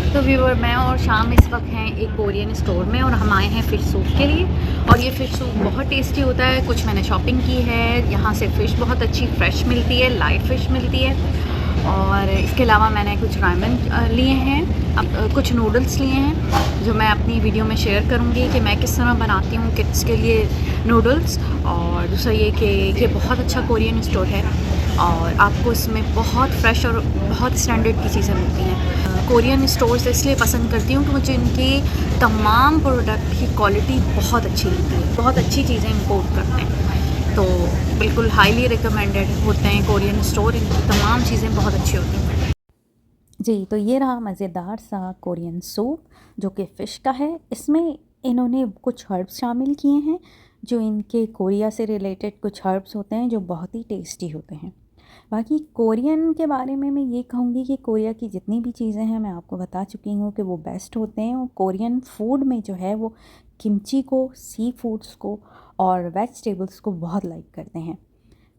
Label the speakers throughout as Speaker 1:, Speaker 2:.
Speaker 1: तो व्यूअर, मैं और शाम इस वक्त हैं एक कोरियन स्टोर में और हम आए हैं फ़िश सूप के लिए। और ये फ़िश सूप बहुत टेस्टी होता है। कुछ मैंने शॉपिंग की है, यहाँ से फ़िश बहुत अच्छी फ्रेश मिलती है, लाइव फ़िश मिलती है। और इसके अलावा मैंने कुछ रायमन लिए हैं, अब कुछ नूडल्स लिए हैं जो मैं अपनी वीडियो में शेयर करूँगी कि मैं किस तरह बनाती हूँ किड्स के लिए नूडल्स। और दूसरा ये कि ये बहुत अच्छा कोरियन स्टोर है और आपको इसमें बहुत फ्रेश और बहुत स्टैंडर्ड की चीज़ें मिलती हैं। कोरियन स्टोर्स इसलिए पसंद करती हूँ कि मुझे इनकी तमाम प्रोडक्ट की क्वालिटी बहुत अच्छी लगती है, बहुत अच्छी चीज़ें इम्पोर्ट करते हैं, तो बिल्कुल हाईली रिकमेंडेड होते हैं कोरियन स्टोर। इनकी तमाम चीज़ें बहुत अच्छी होती हैं।
Speaker 2: जी, तो ये रहा मज़ेदार सा कोरियन सूप जो कि फ़िश का है। इसमें इन्होंने कुछ हर्ब्स शामिल किए हैं जो इनके कोरिया से रिलेटेड कुछ हर्ब्स होते हैं जो बहुत ही टेस्टी होते हैं। बाकी कोरियन के बारे में मैं ये कहूँगी कि कोरिया की जितनी भी चीज़ें हैं मैं आपको बता चुकी हूँ कि वो बेस्ट होते हैं। और कोरियन फूड में जो है वो किमची को, सी फूड्स को और वेजिटेबल्स को बहुत लाइक करते हैं।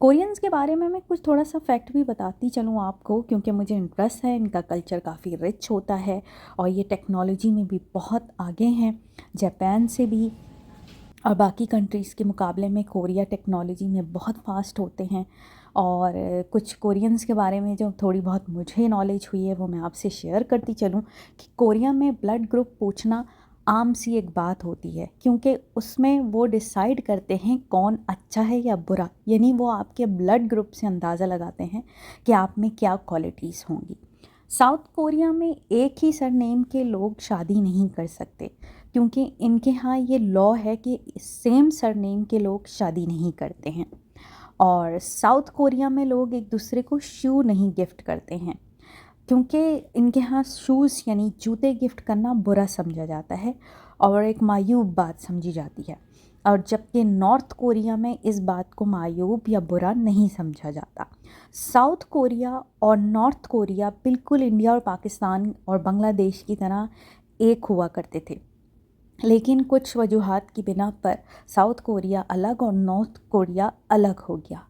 Speaker 2: कोरियंस के बारे में मैं कुछ थोड़ा सा फैक्ट भी बताती चलूँ आपको, क्योंकि मुझे इंटरेस्ट है। इनका कल्चर काफ़ी रिच होता है और ये टेक्नोलॉजी में भी बहुत आगे हैं जापान से भी। और बाकी कंट्रीज़ के मुकाबले में कोरिया टेक्नोलॉजी में बहुत फास्ट होते हैं। और कुछ कोरियंस के बारे में जो थोड़ी बहुत मुझे नॉलेज हुई है वो मैं आपसे शेयर करती चलूँ कि कोरिया में ब्लड ग्रुप पूछना आम सी एक बात होती है, क्योंकि उसमें वो डिसाइड करते हैं कौन अच्छा है या बुरा। यानी वो आपके ब्लड ग्रुप से अंदाज़ा लगाते हैं कि आप में क्या क्वालिटीज़ होंगी। साउथ कोरिया में एक ही सरनेम के लोग शादी नहीं कर सकते, क्योंकि इनके यहाँ ये लॉ है कि सेम सरनेम के लोग शादी नहीं करते हैं। और साउथ कोरिया में लोग एक दूसरे को शू नहीं गिफ्ट करते हैं, क्योंकि इनके यहाँ शूज़ यानी जूते गिफ्ट करना बुरा समझा जाता है और एक मायूब बात समझी जाती है। और जबकि नॉर्थ कोरिया में इस बात को मायूब या बुरा नहीं समझा जाता। साउथ कोरिया और नॉर्थ कोरिया बिल्कुल इंडिया और पाकिस्तान और बांग्लादेश की तरह एक हुआ करते थे, लेकिन कुछ वजूहात की बिना पर साउथ कोरिया अलग और नॉर्थ कोरिया अलग हो गया।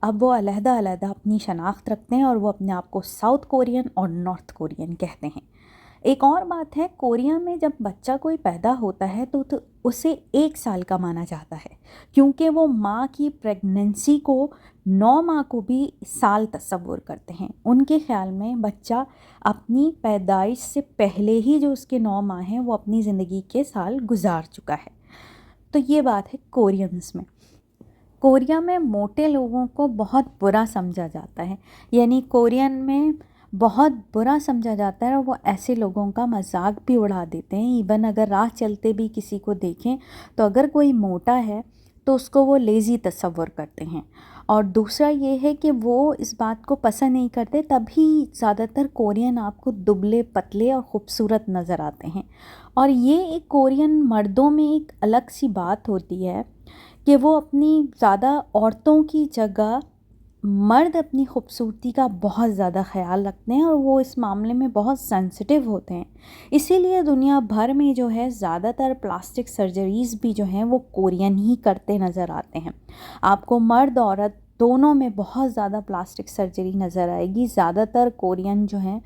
Speaker 2: अब वो अलहदा-अलहदा अपनी शनाख्त रखते हैं और वो अपने आप को साउथ कोरियन और नॉर्थ कोरियन कहते हैं। एक और बात है, कोरिया में जब बच्चा कोई पैदा होता है तो उसे 1 साल का माना जाता है, क्योंकि वो माँ की प्रेगनेंसी को 9 माह को भी साल तस्वुर करते हैं। उनके ख़्याल में बच्चा अपनी पैदाइश से पहले ही जो उसके 9 माह हैं वो अपनी ज़िंदगी के साल गुजार चुका है। तो ये बात है कोरियंस में। कोरिया में मोटे लोगों को बहुत बुरा समझा जाता है, यानी कोरियन में बहुत बुरा समझा जाता है और वो ऐसे लोगों का मजाक भी उड़ा देते हैं। इवन अगर राह चलते भी किसी को देखें तो अगर कोई मोटा है तो उसको वो लेज़ी तस्वुर करते हैं। और दूसरा ये है कि वो इस बात को पसंद नहीं करते, तभी ज़्यादातर कोरियन आपको दुबले पतले और ख़ूबसूरत नज़र आते हैं। और ये एक कोरियन मर्दों में एक अलग सी बात होती है कि वो अपनी ज़्यादा औरतों की जगह मर्द अपनी खूबसूरती का बहुत ज़्यादा ख़याल रखते हैं और वो इस मामले में बहुत सेंसिटिव होते हैं। इसीलिए दुनिया भर में जो है ज़्यादातर प्लास्टिक सर्जरीज़ भी जो हैं वो कोरियन ही करते नज़र आते हैं। आपको मर्द औरत दोनों में बहुत ज़्यादा प्लास्टिक सर्जरी नज़र आएगी। ज़्यादातर कोरियन जो हैं,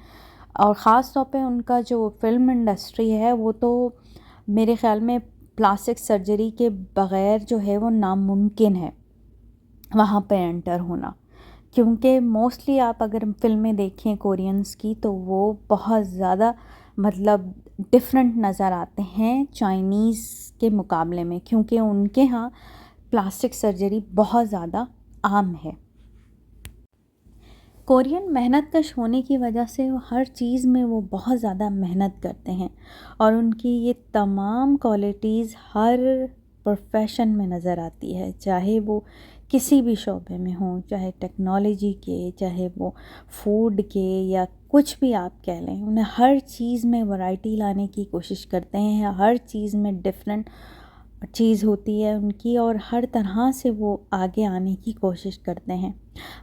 Speaker 2: और ख़ास तौर पे उनका जो फ़िल्म इंडस्ट्री है वो तो मेरे ख़्याल में प्लास्टिक सर्जरी के बग़ैर जो है वो नामुमकिन है वहाँ पे एंटर होना। क्योंकि मोस्टली आप अगर फ़िल्में देखें कोरियंस की तो वो बहुत ज़्यादा मतलब डिफरेंट नज़र आते हैं चाइनीज़ के मुकाबले में, क्योंकि उनके यहाँ प्लास्टिक सर्जरी बहुत ज़्यादा आम है। कोरियन मेहनत कश होने की वजह से वो हर चीज़ में वो बहुत ज़्यादा मेहनत करते हैं और उनकी ये तमाम क्वालिटीज़ हर प्रोफेशन में नज़र आती है, चाहे वो किसी भी शोबे में हो, चाहे टेक्नोलॉजी के, चाहे वो फूड के, या कुछ भी आप कह लें। उन्हें हर चीज़ में वैरायटी लाने की कोशिश करते हैं, हर चीज़ में डिफरेंट चीज़ होती है उनकी और हर तरह से वो आगे आने की कोशिश करते हैं।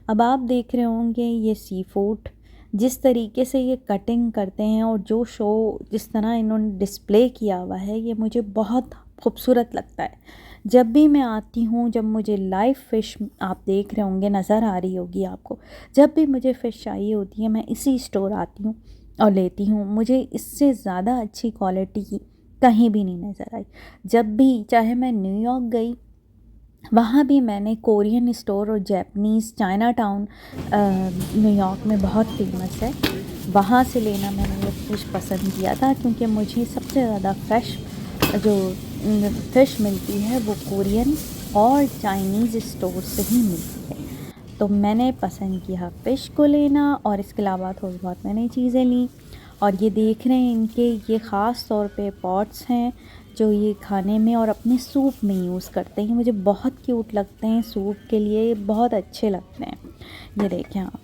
Speaker 2: अब आप देख रहे होंगे ये सी फूड जिस तरीके से ये कटिंग करते हैं और जो शो जिस तरह इन्होंने डिस्प्ले किया हुआ है, ये मुझे बहुत खूबसूरत लगता है। जब भी मैं आती हूँ, जब मुझे लाइव फ़िश आप देख रहे होंगे, नज़र आ रही होगी आपको, जब भी मुझे फ़िश चाहिए होती है मैं इसी स्टोर आती हूँ और लेती हूँ, मुझे इससे ज़्यादा अच्छी क्वालिटी की कहीं भी नहीं नज़र आई। जब भी चाहे मैं न्यूयॉर्क गई, वहाँ भी मैंने कोरियन स्टोर और जैपनीज़ चाइना टाउन न्यूयॉर्क में बहुत फेमस है, वहाँ से लेना मैंने ये फ़िश पसंद किया था, क्योंकि मुझे सबसे ज़्यादा फ्रेश जो फ़िश मिलती है वो कोरियन और चाइनीज़ स्टोर से ही मिलती है। तो मैंने पसंद किया फ़िश को लेना, और इसके अलावा थोड़ी बहुत मैंने चीज़ें ली। और ये देख रहे हैं, इनके ये ख़ास तौर पे पॉट्स हैं जो ये खाने में और अपने सूप में यूज़ करते हैं। मुझे बहुत क्यूट लगते हैं, सूप के लिए बहुत अच्छे लगते हैं। ये देखें आप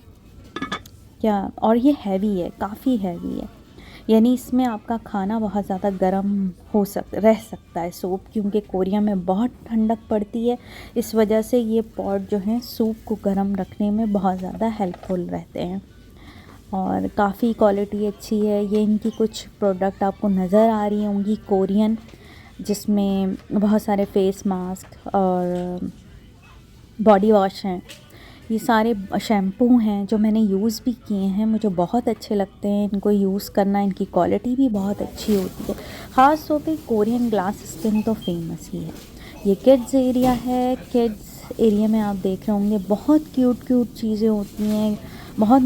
Speaker 2: क्या, और ये हैवी है, काफ़ी हैवी है, यानी इसमें आपका खाना बहुत ज़्यादा गर्म रह सकता है सूप, क्योंकि कोरिया में बहुत ठंडक पड़ती है। इस वजह से ये पॉट जो हैं सूप को गर्म रखने में बहुत ज़्यादा हेल्पफुल रहते हैं, और काफ़ी क्वालिटी अच्छी है। ये इनकी कुछ प्रोडक्ट आपको नज़र आ रही होंगी कोरियन, जिसमें बहुत सारे फेस मास्क और बॉडी वॉश हैं। ये सारे शैम्पू हैं जो मैंने यूज़ भी किए हैं, मुझे बहुत अच्छे लगते हैं इनको यूज़ करना। इनकी क्वालिटी भी बहुत अच्छी होती है। ख़ास तौर पे कोरियन ग्लास स्किन तो फेमस ही है। ये किड्स एरिया है, किड्स एरिया में आप देख रहे होंगे बहुत क्यूट क्यूट चीज़ें होती हैं, बहुत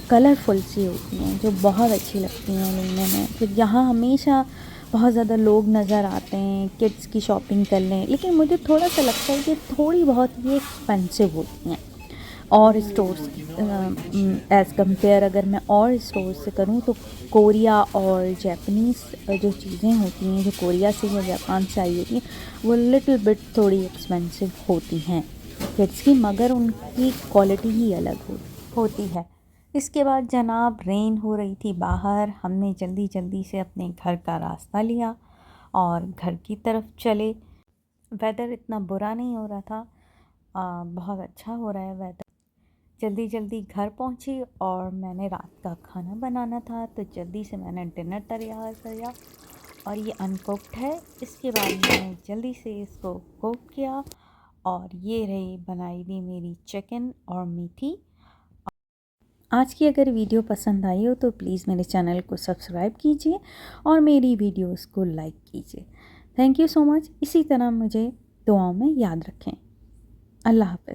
Speaker 2: कलरफुल सी होती हैं, जो बहुत अच्छी लगती हैं लेने में। फिर यहाँ हमेशा बहुत ज़्यादा लोग नज़र आते हैं किड्स की शॉपिंग कर लें, लेकिन मुझे थोड़ा सा लगता है कि थोड़ी बहुत ये एक्सपेंसिव होती हैं और स्टोर्स एज़ कंपेयर। अगर मैं और स्टोर से करूँ तो कोरिया और जापानीज़ जो चीज़ें होती हैं, जो कोरिया से या जापान से आई होती हैं, वो लिटिल बिट थोड़ी एक्सपेंसिव होती हैं किड्स की, मगर उनकी क्वालिटी ही अलग होती है। इसके बाद जनाब रेन हो रही थी बाहर, हमने जल्दी जल्दी से अपने घर का रास्ता लिया और घर की तरफ चले। वेदर इतना बुरा नहीं हो रहा था, बहुत अच्छा हो रहा है वेदर। जल्दी जल्दी घर पहुंची और मैंने रात का खाना बनाना था, तो जल्दी से मैंने डिनर तैयार किया, और ये अनकुक्ड है। इसके बाद मैंने जल्दी से इसको कुक किया, और ये रही बनाई हुई मेरी चिकन और मीठी। आज की अगर वीडियो पसंद आई हो तो प्लीज़ मेरे चैनल को सब्सक्राइब कीजिए और मेरी वीडियोस को लाइक कीजिए। Thank you so much. इसी तरह मुझे दुआओं में याद रखें। अल्लाह हाफ़िज़।